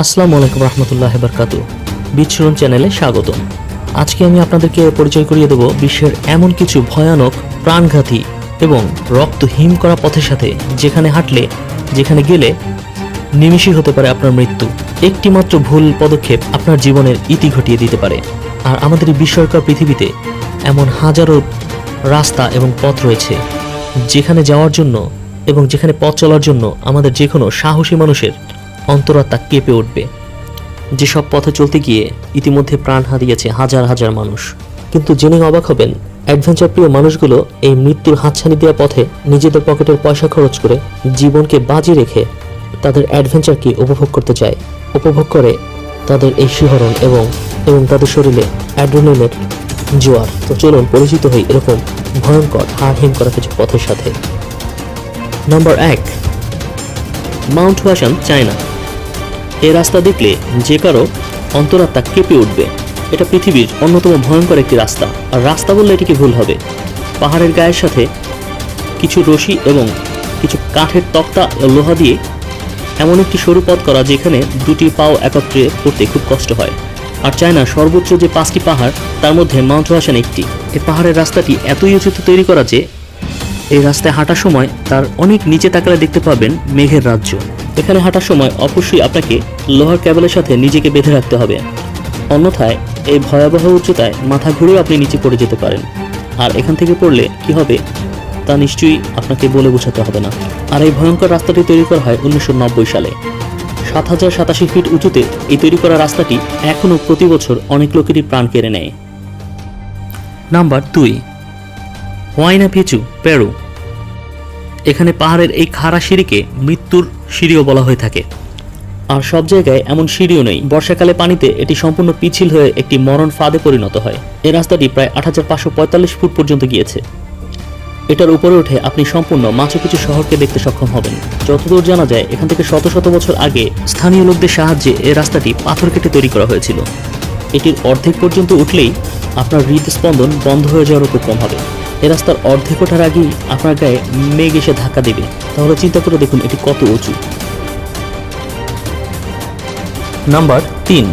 আসসালামু আলাইকুম রহমতুল্লাহ বারকাতু। বিচরণ চ্যানেলে স্বাগতম। আজকে আমি আপনাদেরকে পরিচয় করিয়ে দেব বিশ্বের এমন কিছু ভয়ানক, প্রাণঘাতী এবং রক্ত হিম করা পথের সাথে, যেখানে হাঁটলে, যেখানে গেলে নিমিষেই হতে পারে আপনার মৃত্যু। একটি মাত্র ভুল পদক্ষেপ আপনার জীবনের ইতি ঘটিয়ে দিতে পারে। আর আমাদের এই বিস্ময়কর পৃথিবীতে এমন হাজারো রাস্তা এবং পথ রয়েছে, যেখানে যাওয়ার জন্য এবং যেখানে পথ চলার জন্য আমাদের যে কোনো সাহসী মানুষের অন্তরাত্মা কেঁপে উঠবে। যেসব পথে চলতে গিয়ে ইতিমধ্যে প্রাণ হারিয়েছে হাজার হাজার মানুষ। কিন্তু জেনে অবাক হবেন, অ্যাডভেঞ্চার প্রিয় মানুষগুলো এই মৃত্যুর হাতছানি দেওয়া পথে নিজেদের পকেটের পয়সা খরচ করে জীবনকে বাজি রেখে তাদের অ্যাডভেঞ্চারকে উপভোগ করতে চায়। উপভোগ করে তাদের এই শিহরণ এবং তাদের শরীরে অ্যাড্রেনালিনের জোয়ার। তো চলুন পরিচিত হই এরকম ভয়ঙ্কর, হাড় হিম করা কিছু পথের সাথে। Number 1, Mount Huashan, China. এই রাস্তা দেখলে যে কারো অন্তরাত্মা কেঁপে উঠবে। এটা পৃথিবীর অন্যতম ভয়ঙ্কর একটি রাস্তা। আর রাস্তা বললে এটিকে ভুল হবে। পাহাড়ের গায়ের সাথে কিছু রশি এবং কিছু কাঠের তক্তা ও লোহা দিয়ে এমন একটি সরু পথ করা, যেখানে দুটি পাও একত্রে পড়তে খুব কষ্ট হয়। আর চায়নার সর্বোচ্চ যে 5টি পাহাড়, তার মধ্যে মাউন্ট হুয়াশান একটি। এই পাহাড়ের রাস্তাটি এতই উঁচুতে তৈরি করা যে এই রাস্তায় হাঁটার সময় তার অনেক নিচে তাকালে দেখতে পাবেন মেঘের রাজ্য। এখানে হাঁটার সময় অবশ্যই আপনাকে লোহার ক্যাবেলের সাথে নিজেকে বেঁধে রাখতে হবে, অন্যথায় এই ভয়াবহ উচ্চতায় মাথা ঘুরেও আপনি নিচে পড়ে যেতে পারেন। আর এখান থেকে পড়লে কি হবে তা নিশ্চয়ই আপনাকে বলে বোঝাতে হবে না। আর এই ভয়ঙ্কর রাস্তাটি তৈরি করা হয় 1990 সালে। 7087 ফিট উঁচুতে এই তৈরি করা রাস্তাটি এখনও প্রতি বছর অনেক লোকেরই প্রাণ কেড়ে নেয়। Number 2, Huayna Picchu, Peru. এখানে পাহাড়ের এই খাড়া সিঁড়িকে মৃত্যুর সিঁড়িও বলা হয়ে থাকে। আর সব জায়গায় এমন সিঁড়িও নেই। বর্ষাকালে পানিতে এটি সম্পূর্ণ পিছিল হয়ে একটি মরণ ফাঁদে পরিণত হয়। এই রাস্তাটি প্রায় 8545 ফুট পর্যন্ত গিয়েছে। এটার উপরে উঠে আপনি সম্পূর্ণ মাচু পিচু শহরকে দেখতে সক্ষম হবেন। যতদূর জানা যায়, এখান থেকে শত শত বছর আগে স্থানীয় লোকদের সাহায্যে এই রাস্তাটি পাথর কেটে তৈরি করা হয়েছিল। এটির অর্ধেক পর্যন্ত উঠলেই আপনার হৃদস্পন্দন বন্ধ হয়ে যাওয়ার উপক্রম হবে। এই রাস্তার অর্ধেক ওঠার আগেই আপনার গায়ে মেঘ এসে ধাক্কা দেবে। তাহলে চিন্তা করে দেখুন এটি কত উঁচু। নাম্বার 3,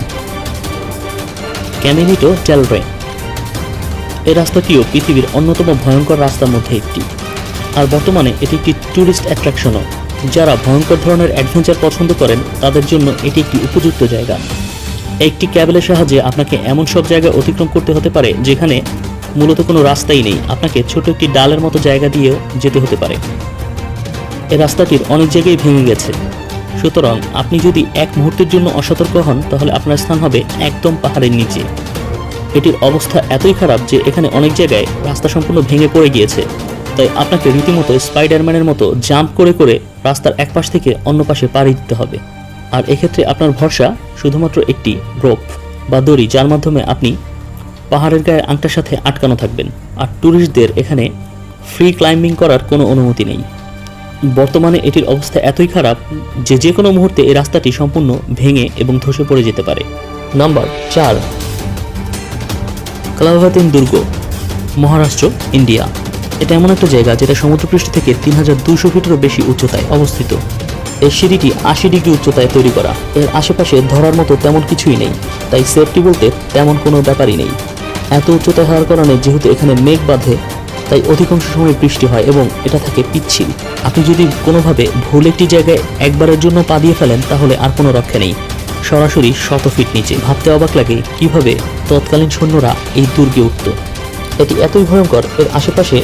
ক্যামিনিটো ডেল রে। এই রাস্তাটিও পৃথিবীর অন্যতম ভয়ঙ্কর রাস্তার মধ্যে একটি। আর বর্তমানে এটি একটি ট্যুরিস্ট অ্যাট্রাকশনও। যারা ভয়ঙ্কর ধরনের অ্যাডভেঞ্চার পছন্দ করেন তাদের জন্য এটি একটি উপযুক্ত জায়গা। একটি ক্যাবেলের সাহায্যে আপনাকে এমন সব জায়গা অতিক্রম করতে হতে পারে যেখানে মূলত কোনো রাস্তাই নেই। আপনাকে ছোট একটি ডালের মতো জায়গা দিয়েও যেতে হতে পারে। এই রাস্তাটির অনেক জায়গায় ভেঙে গেছে। সুতরাং আপনি যদি এক মুহূর্তের জন্য অসতর্ক হন, তাহলে আপনার স্থান হবে একদম পাহাড়ের নিচে। এটির অবস্থা এতই খারাপ যে এখানে অনেক জায়গায় রাস্তা সম্পূর্ণ ভেঙে পড়ে গিয়েছে। তাই আপনাকে রীতিমতো স্পাইডারম্যানের মতো জাম্প করে করে রাস্তার এক পাশ থেকে অন্য পাশে পাড়ি দিতে হবে। আর এক্ষেত্রে আপনার ভরসা শুধুমাত্র একটি রোপ বা দড়ি, যার মাধ্যমে আপনি পাহাড়ের গায়ে আংটার সাথে আটকানো থাকবেন। আর ট্যুরিস্টদের এখানে ফ্রি ক্লাইম্বিং করার কোনো অনুমতি নেই। বর্তমানে এটির অবস্থা এতই খারাপ যে যে কোনো মুহূর্তে এই রাস্তাটি সম্পূর্ণ ভেঙে এবং ধসে পড়ে যেতে পারে। নাম্বার 4, কালাভাতিন দুর্গ, মহারাষ্ট্র, ইন্ডিয়া। এটা এমন একটা জায়গা যেটা সমুদ্রপৃষ্ঠ থেকে 3200 ফিটেরও বেশি উচ্চতায় অবস্থিত। এই সিঁড়িটি 80 ডিগ্রি উচ্চতায় তৈরি করা। এর আশেপাশে ধরার মতো তেমন কিছুই নেই, তাই সেফটি বলতে তেমন কোনো ব্যাপারই নেই। এত উচ্চতায় হওয়ার কারণে যেহেতু এখানে মেঘ বাঁধে, তাই অধিকাংশ সময় বৃষ্টি হয় এবং এটা থাকে পিচ্ছিল। আপনি যদি কোনোভাবে ভুল একটি জায়গায় একবারের জন্য পা দিয়ে ফেলেন, তাহলে আর কোনো রক্ষা নেই, সরাসরি 100 ফিট নিচে। ভাবতে অবাক লাগে কিভাবে তৎকালীন সৈন্যরা এই দুর্গে উঠত। এটি এতই ভয়ঙ্কর, এর আশেপাশে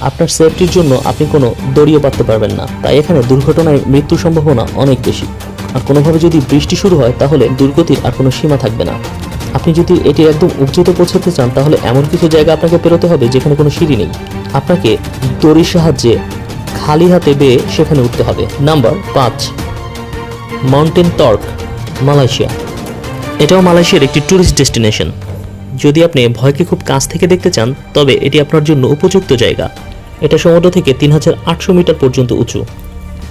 আপনার সেফটির জন্য আপনি কোনো দড়িও বাঁধতে পারবেন না। তাই এখানে দুর্ঘটনায় মৃত্যুর সম্ভাবনা অনেক বেশি। আর কোনোভাবে যদি বৃষ্টি শুরু হয়, তাহলে দুর্গতির আর কোনো সীমা থাকবে না। আপনি যদি এটি একদম উঁচুতে পৌঁছাতে চান, তাহলে এমন কিছু জায়গা আপনাকে পেরোতে হবে যেখানে কোনো সিঁড়ি নেই। আপনাকে দড়ির সাহায্যে খালি হাতে বেয়ে সেখানে উঠতে হবে। Number 5, mountain torque, Malaysia. এটাও মালয়েশিয়ার একটি ট্যুরিস্ট ডেস্টিনেশন। যদি আপনি ভয়কে খুব কাছ থেকে দেখতে চান, তবে এটি আপনার জন্য উপযুক্ত জায়গা। এটা সমুদ্র থেকে 3800 মিটার পর্যন্ত উঁচু।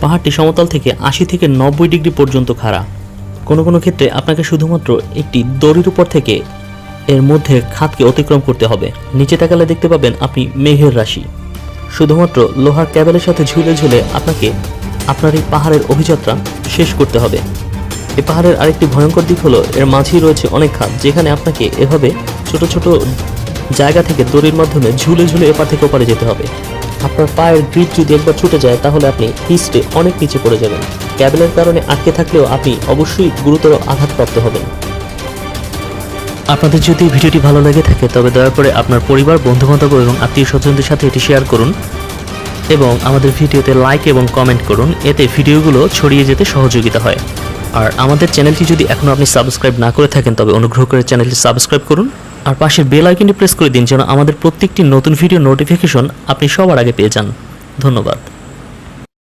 পাহাড়টি সমতল থেকে 80 থেকে 90 ডিগ্রি পর্যন্ত খাড়া। কোনো কোনো ক্ষেত্রে আপনাকে শুধুমাত্র একটি দড়ির উপর থেকে এর মধ্যে খাতকে অতিক্রম করতে হবে। নিচে তাকালে দেখতে পাবেন আপনি মেঘের রাশি। শুধুমাত্র লোহার ক্যাবেলের সাথে ঝুলে ঝুলে আপনাকে আপনার এই পাহাড়ের অভিযাত্রা শেষ করতে হবে। এই পাহাড়ের আরেকটি ভয়ঙ্কর দিক হলো এর মাঝেই রয়েছে অনেক খাদ, যেখানে আপনাকে এভাবে ছোট ছোট জায়গা থেকে দড়ির মাধ্যমে ঝুলে ঝুলে এপার থেকে ওপারে যেতে হবে। আপনার পায়ের গ্রিপ যদি একবার ছুটে যায় তাহলে আপনি হিস্টে অনেক নিচে পড়ে যাবেন। ক্যাবেলের কারণে আটকে থাকলেও আপনি অবশ্যই গুরুতর আঘাতপ্রাপ্ত হবেন। আপনাদের যদি ভিডিওটি ভালো লেগে থাকে তবে দয়া করে আপনার পরিবার, বন্ধুবান্ধব এবং আত্মীয় স্বজনদের সাথে এটি শেয়ার করুন এবং আমাদের ভিডিওতে লাইক এবং কমেন্ট করুন। এতে ভিডিওগুলো ছড়িয়ে যেতে সহযোগিতা হয়। আর আমাদের চ্যানেলটি যদি এখনও আপনি সাবস্ক্রাইব না করে থাকেন তবে অনুগ্রহ করে চ্যানেলটি সাবস্ক্রাইব করুন আর পাশের বেল আইকনটি প্রেস করে দিন যেন আমাদের প্রত্যেকটি নতুন ভিডিও নোটিফিকেশন আপনি সবার আগে পেয়ে যান। ধন্যবাদ।